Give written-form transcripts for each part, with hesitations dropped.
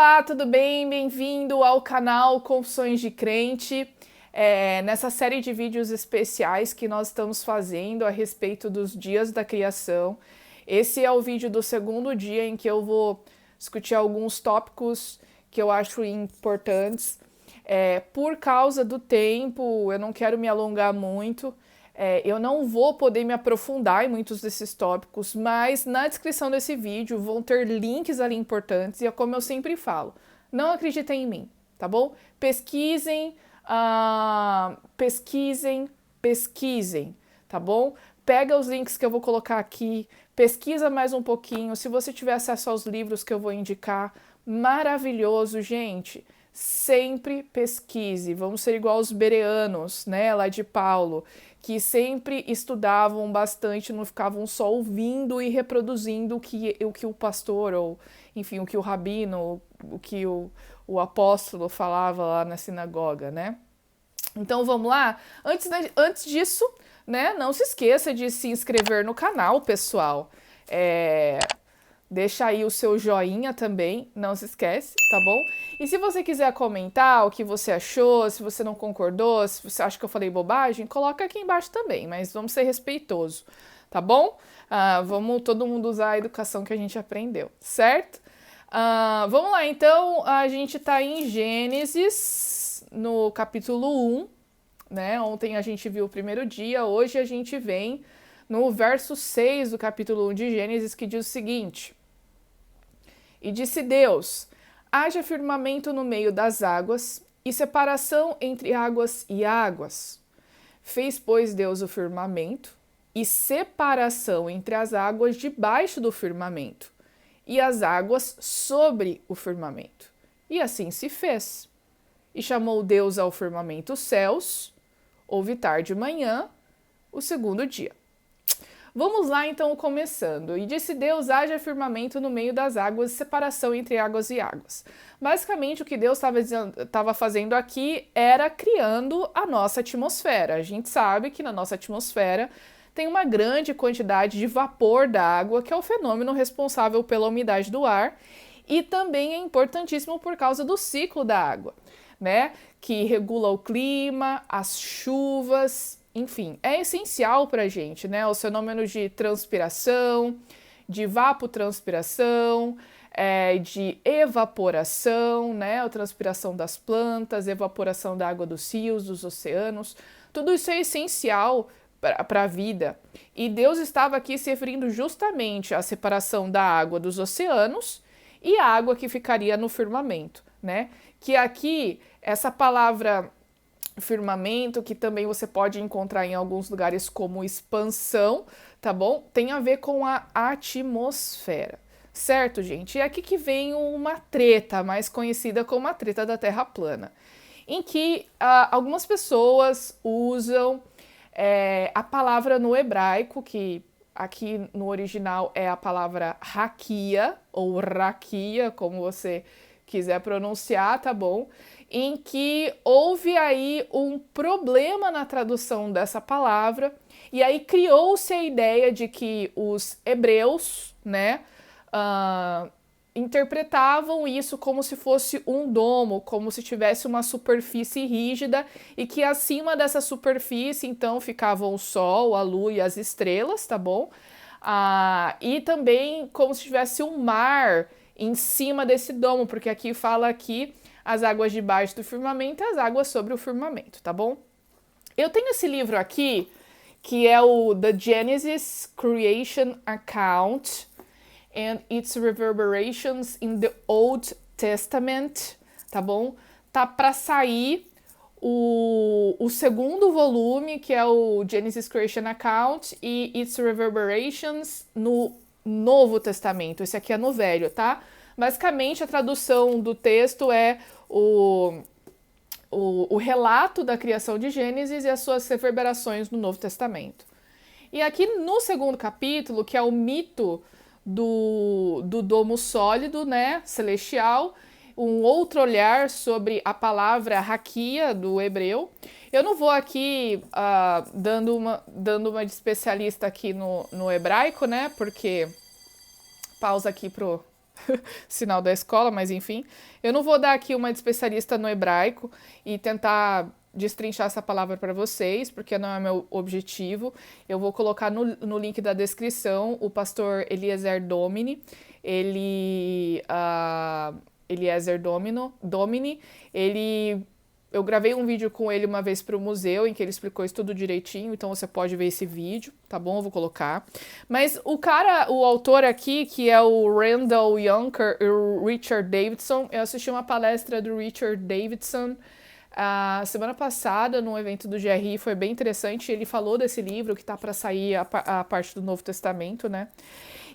Olá, tudo bem? Bem-vindo ao canal Confissões de Crente. Nessa série de vídeos especiais que nós estamos fazendo a respeito dos dias da criação. Esse é o vídeo do segundo dia em que eu vou discutir alguns tópicos que eu acho importantes. Por causa do tempo, eu não quero me alongar muito. Eu não vou poder me aprofundar em muitos desses tópicos, mas na descrição desse vídeo vão ter links ali importantes e é como eu sempre falo, não acreditem em mim, tá bom? Pesquisem, pesquisem, tá bom? Pega os links que eu vou colocar aqui, pesquisa mais um pouquinho, se você tiver acesso aos livros que eu vou indicar, maravilhoso, gente! Sempre pesquise, vamos ser igual os bereanos, né, lá de Paulo, que sempre estudavam bastante, não ficavam só ouvindo e reproduzindo o que o pastor, ou enfim, o que o rabino, o que o apóstolo falava lá na sinagoga, né? Então vamos lá? Antes disso, né, não se esqueça de se inscrever no canal, pessoal. Deixa aí o seu joinha também, não se esquece, tá bom? E se você quiser comentar o que você achou, se você não concordou, se você acha que eu falei bobagem, coloca aqui embaixo também, mas vamos ser respeitosos, tá bom? Vamos todo mundo usar a educação que a gente aprendeu, certo? Vamos lá, então, a gente tá em Gênesis, no capítulo 1, né? Ontem a gente viu o primeiro dia, hoje a gente vem no verso 6 do capítulo 1 de Gênesis, que diz o seguinte: E disse Deus: haja firmamento no meio das águas, e separação entre águas e águas. Fez, pois, Deus o firmamento, e separação entre as águas debaixo do firmamento, e as águas sobre o firmamento. E assim se fez. E chamou Deus ao firmamento os céus, houve tarde e manhã, o segundo dia. Vamos lá, então, começando. E disse Deus, haja firmamento no meio das águas, separação entre águas e águas. Basicamente, o que Deus estava fazendo aqui era criando a nossa atmosfera. A gente sabe que na nossa atmosfera tem uma grande quantidade de vapor da água, que é o fenômeno responsável pela umidade do ar, e também é importantíssimo por causa do ciclo da água, né? Que regula o clima, as chuvas. Enfim, é essencial para a gente, né? Os fenômenos de transpiração, de evapotranspiração, de evaporação, né? A transpiração das plantas, evaporação da água dos rios, dos oceanos. Tudo isso é essencial para a vida. E Deus estava aqui se referindo justamente à separação da água dos oceanos e a água que ficaria no firmamento, né? Que aqui, essa palavra firmamento, que também você pode encontrar em alguns lugares como expansão, tá bom? Tem a ver com a atmosfera, certo, gente? E aqui que vem uma treta, mais conhecida como a treta da Terra plana, em que algumas pessoas usam a palavra no hebraico, que aqui no original é a palavra raquia, ou raquia, como você quiser pronunciar, tá bom? Em que houve aí um problema na tradução dessa palavra, e aí criou-se a ideia de que os hebreus, né, interpretavam isso como se fosse um domo, como se tivesse uma superfície rígida, e que acima dessa superfície, então, ficavam o sol, a lua e as estrelas, tá bom? E também como se tivesse um mar em cima desse domo, porque aqui fala aqui as águas debaixo do firmamento e as águas sobre o firmamento, tá bom? Eu tenho esse livro aqui, que é o The Genesis Creation Account and its Reverberations in the Old Testament, tá bom? Tá para sair o segundo volume, que é o Genesis Creation Account e its Reverberations no Novo Testamento. Esse aqui é no Velho, tá? Basicamente, a tradução do texto é o relato da criação de Gênesis e as suas reverberações no Novo Testamento. E aqui no segundo capítulo, que é o mito do domo sólido, né, celestial, um outro olhar sobre a palavra raquia do hebreu. Eu não vou aqui dando uma de especialista aqui no hebraico, né, porque pausa aqui pro sinal da escola, mas enfim. Eu não vou dar aqui uma de especialista no hebraico e tentar destrinchar essa palavra para vocês, porque não é meu objetivo. Eu vou colocar no link da descrição o pastor Eliezer Domini. Eu gravei um vídeo com ele uma vez para o museu, em que ele explicou isso tudo direitinho, então você pode ver esse vídeo, tá bom? Eu vou colocar. Mas o autor aqui, que é o Randall Yunker e o Richard Davidson, eu assisti uma palestra do Richard Davidson a semana passada, num evento do GRI, foi bem interessante. Ele falou desse livro que tá para sair a parte do Novo Testamento, né?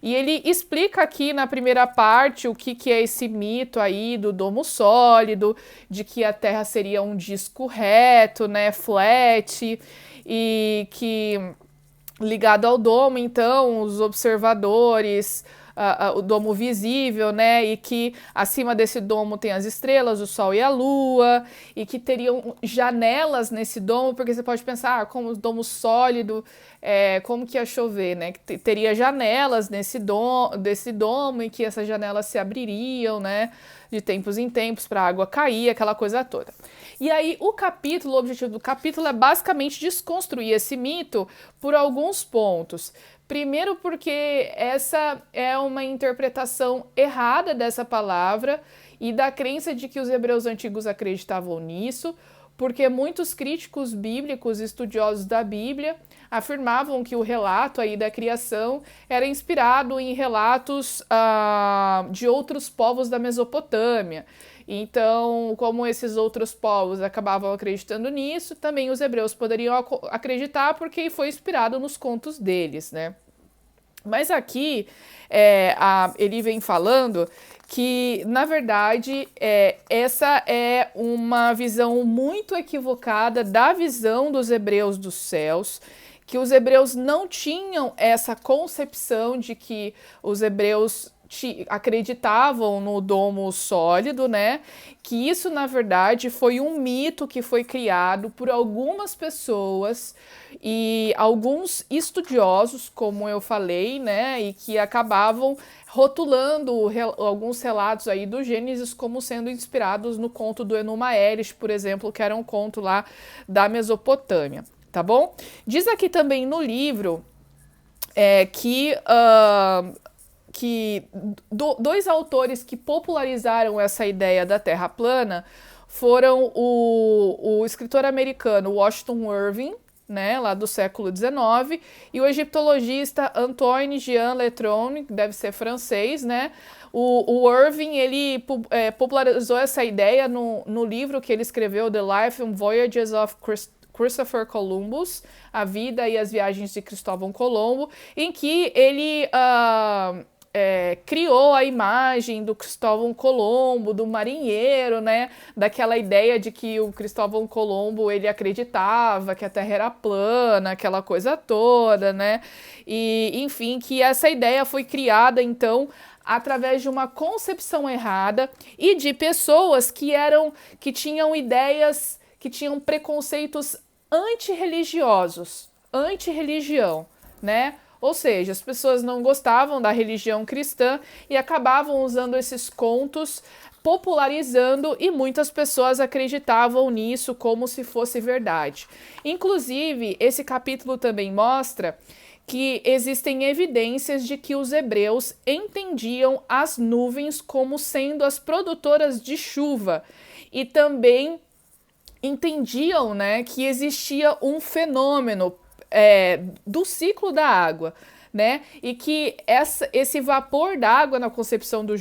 E ele explica aqui na primeira parte o que é esse mito aí do domo sólido, de que a Terra seria um disco reto, né, flat, e que ligado ao domo, então, os observadores, o domo visível, né, e que acima desse domo tem as estrelas, o sol e a lua, e que teriam janelas nesse domo, porque você pode pensar, como o domo sólido, como que ia chover, né, que teria janelas desse domo, e que essas janelas se abririam, né, de tempos em tempos para a água cair, aquela coisa toda. E aí o objetivo do capítulo é basicamente desconstruir esse mito por alguns pontos. Primeiro porque essa é uma interpretação errada dessa palavra e da crença de que os hebreus antigos acreditavam nisso, porque muitos críticos bíblicos, estudiosos da Bíblia, afirmavam que o relato aí da criação era inspirado em relatos de outros povos da Mesopotâmia. Então, como esses outros povos acabavam acreditando nisso, também os hebreus poderiam acreditar porque foi inspirado nos contos deles, né? Mas aqui ele vem falando que, na verdade, essa é uma visão muito equivocada da visão dos hebreus dos céus, que os hebreus não tinham essa concepção de que os hebreus acreditavam no domo sólido, né? Que isso, na verdade, foi um mito que foi criado por algumas pessoas e alguns estudiosos, como eu falei, né? E que acabavam rotulando alguns relatos aí do Gênesis como sendo inspirados no conto do Enuma Elish, por exemplo, que era um conto lá da Mesopotâmia, tá bom? Diz aqui também no livro que dois autores que popularizaram essa ideia da Terra plana foram o escritor americano Washington Irving, né, lá do século XIX, e o egiptologista Antoine Jean Letron, que deve ser francês, né? O Irving, ele popularizou essa ideia no livro que ele escreveu, The Life and Voyages of Christopher Columbus, A Vida e as Viagens de Cristóvão Colombo, em que ele criou a imagem do Cristóvão Colombo, do marinheiro, né? Daquela ideia de que o Cristóvão Colombo, ele acreditava que a Terra era plana, aquela coisa toda, né? E, enfim, que essa ideia foi criada, então, através de uma concepção errada e de pessoas que tinham ideias, que tinham preconceitos antirreligiosos, anti-religião, né? Ou seja, as pessoas não gostavam da religião cristã e acabavam usando esses contos, popularizando, e muitas pessoas acreditavam nisso como se fosse verdade. Inclusive, esse capítulo também mostra que existem evidências de que os hebreus entendiam as nuvens como sendo as produtoras de chuva e também entendiam, né, que existia um fenômeno do ciclo da água, né? E que esse vapor d'água na concepção dos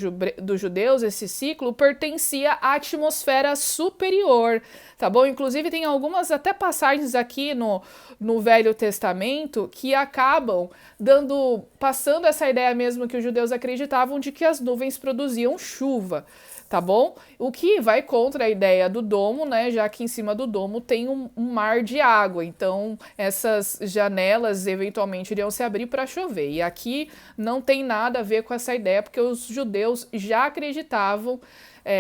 judeus, esse ciclo, pertencia à atmosfera superior, tá bom? Inclusive tem algumas até passagens aqui no Velho Testamento que acabam passando essa ideia mesmo que os judeus acreditavam de que as nuvens produziam chuva, tá bom? O que vai contra a ideia do domo, né? Já que em cima do domo tem um mar de água, então essas janelas eventualmente iriam se abrir para chover. E aqui não tem nada a ver com essa ideia, porque os judeus já acreditavam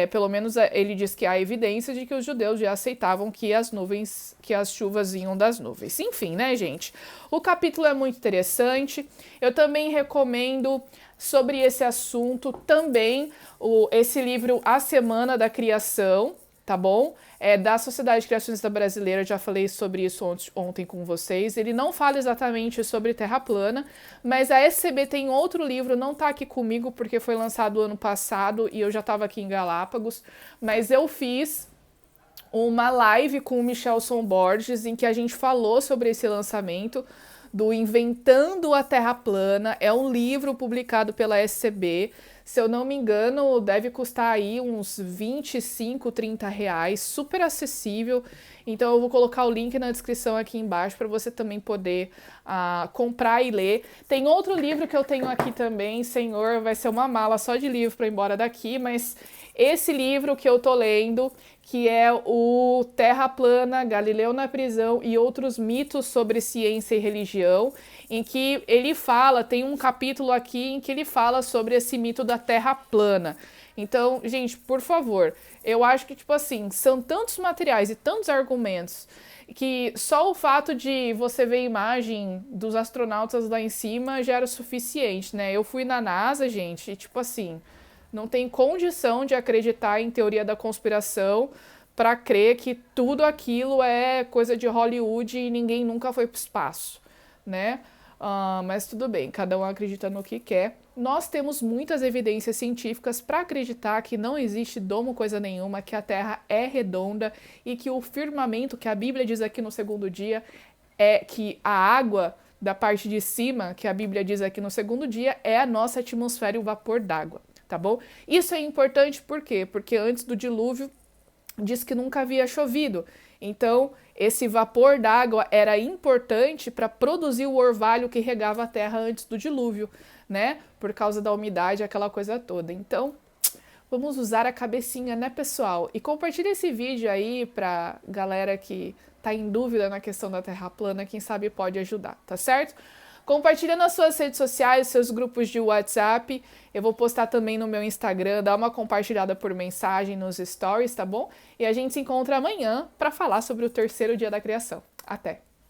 pelo menos ele diz que há evidência de que os judeus já aceitavam que as chuvas vinham das nuvens. Enfim, né, gente? O capítulo é muito interessante. Eu também recomendo sobre esse assunto também esse livro A Semana da Criação, tá bom? Da Sociedade Criacionista Brasileira, eu já falei sobre isso ontem com vocês. Ele não fala exatamente sobre Terra plana, mas a SCB tem outro livro, não tá aqui comigo porque foi lançado ano passado e eu já estava aqui em Galápagos, mas eu fiz uma live com o Michelson Borges em que a gente falou sobre esse lançamento do Inventando a Terra Plana. É um livro publicado pela SCB. Se eu não me engano, deve custar aí uns 25, 30 reais, super acessível. Então eu vou colocar o link na descrição aqui embaixo para você também poder comprar e ler. Tem outro livro que eu tenho aqui também, senhor, vai ser uma mala só de livro para ir embora daqui, mas esse livro que eu tô lendo, que é o Terra Plana, Galileu na Prisão e Outros Mitos sobre Ciência e Religião, em que ele fala, tem um capítulo aqui em que ele fala sobre esse mito da Terra plana. Então, gente, por favor, eu acho que, tipo assim, são tantos materiais e tantos argumentos que só o fato de você ver a imagem dos astronautas lá em cima já era o suficiente, né? Eu fui na NASA, gente, e tipo assim, não tem condição de acreditar em teoria da conspiração para crer que tudo aquilo é coisa de Hollywood e ninguém nunca foi para o espaço, né? Mas tudo bem, cada um acredita no que quer. Nós temos muitas evidências científicas para acreditar que não existe domo coisa nenhuma, que a Terra é redonda e que o firmamento, que a Bíblia diz aqui no segundo dia, é que a água da parte de cima, que a Bíblia diz aqui no segundo dia, é a nossa atmosfera e o vapor d'água, tá bom? Isso é importante por quê? Porque antes do dilúvio diz que nunca havia chovido. Então, esse vapor d'água era importante para produzir o orvalho que regava a terra antes do dilúvio, né? Por causa da umidade, aquela coisa toda. Então, vamos usar a cabecinha, né, pessoal? E compartilha esse vídeo aí pra galera que tá em dúvida na questão da Terra plana, quem sabe pode ajudar, tá certo? Compartilha nas suas redes sociais, seus grupos de WhatsApp. Eu vou postar também no meu Instagram, dá uma compartilhada por mensagem nos stories, tá bom? E a gente se encontra amanhã para falar sobre o terceiro dia da criação. Até!